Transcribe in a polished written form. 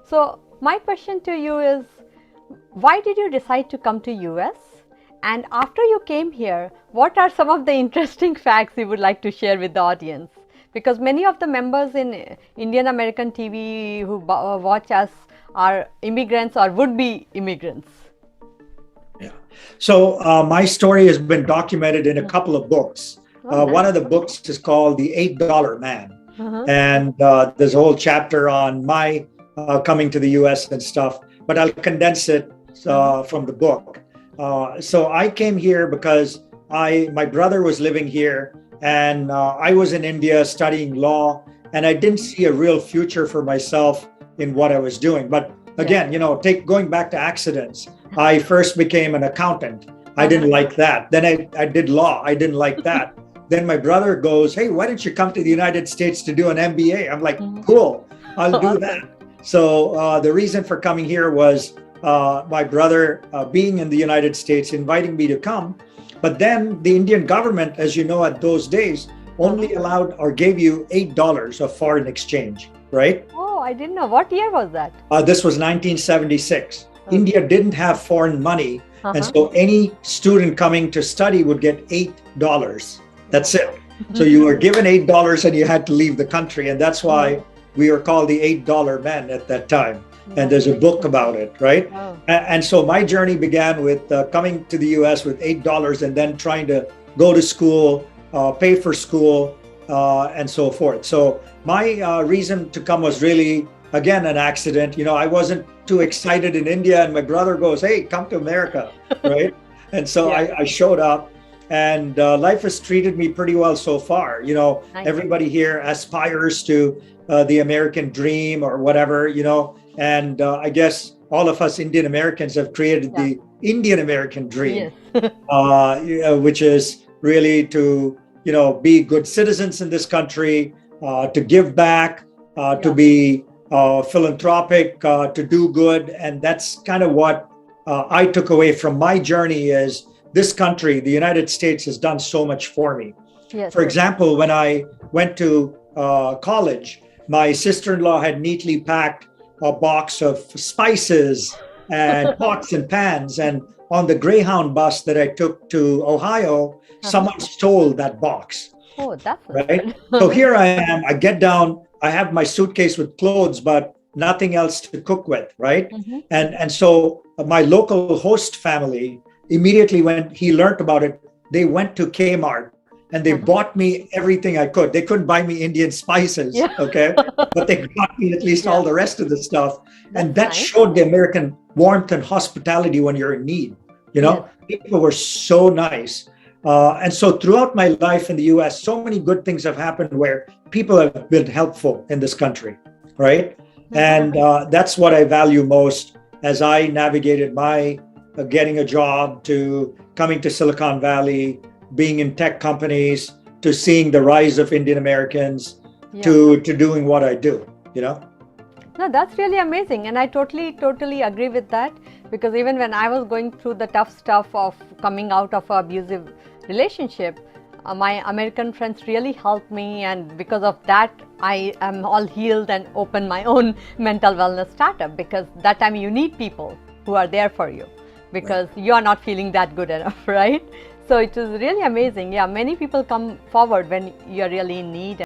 So my question to you is, why did you decide to come to US? And after you came here, what are some of the interesting facts you would like to share with the audience? Because many of the members in Indian American TV who watch us are immigrants or would be immigrants. Yeah. So my story has been documented in a couple of books. Oh, One nice. of the books is called The $8 Man. Uh-huh. And there's a whole chapter on my coming to the US and stuff, but I'll condense it from the book. So I came here because my brother was living here, and I was in India studying law, and I didn't see a real future for myself in what I was doing. But again, going back to accidents, I first became an accountant. I didn't like that. Then I did law. I didn't like that. Then my brother goes, "Hey, why don't you come to the United States to do an MBA?" I'm like, "Cool, I'll do that." So the reason for coming here was my brother being in the United States, inviting me to come. But then the Indian government, as you know, at those days, only allowed or gave you $8 of foreign exchange, right? Oh, I didn't know. What year was that? This was 1976. Okay. India didn't have foreign money. And so any student coming to study would get $8. That's it. So you were given $8 and you had to leave the country. And that's why we were called the $8 men at that time. And there's a book about it, right? Oh. And so my journey began with coming to the US with $8 and then trying to go to school, pay for school, and so forth. So my reason to come was really, again, an accident. I wasn't too excited in India, and my brother goes, "Hey, come to America," right? And so I showed up, and life has treated me pretty well so far. Nice. Everybody here aspires to the American dream or whatever, and I guess all of us Indian Americans have created the Indian American dream, Yes. which is really to, be good citizens in this country, to give back, to be philanthropic, to do good. And that's kind of what I took away from my journey is this country, the United States, has done so much for me. Yes. For example, when I went to college, my sister-in-law had neatly packed a box of spices and pots and pans. And on the Greyhound bus that I took to Ohio, someone stole that box. Oh, that's right. So here I am. I get down. I have my suitcase with clothes, but nothing else to cook with, right? And so my local host family, immediately when he learned about it, they went to Kmart and they bought me everything I could. They couldn't buy me Indian spices, okay? But they got me at least all the rest of the stuff. And that showed the American warmth and hospitality when you're in need. People were so nice. And so throughout my life in the US, so many good things have happened where people have been helpful in this country, right? And that's what I value most as I navigated my getting a job to coming to Silicon Valley, being in tech companies, to seeing the rise of Indian Americans, to doing what I do, No, that's really amazing. And I totally agree with that, because even when I was going through the tough stuff of coming out of an abusive relationship, my American friends really helped me, and because of that I am all healed and open my own mental wellness startup, because that time you need people who are there for you because you are not feeling that good enough, right? So it is really amazing. Yeah, many people come forward when you are really in need.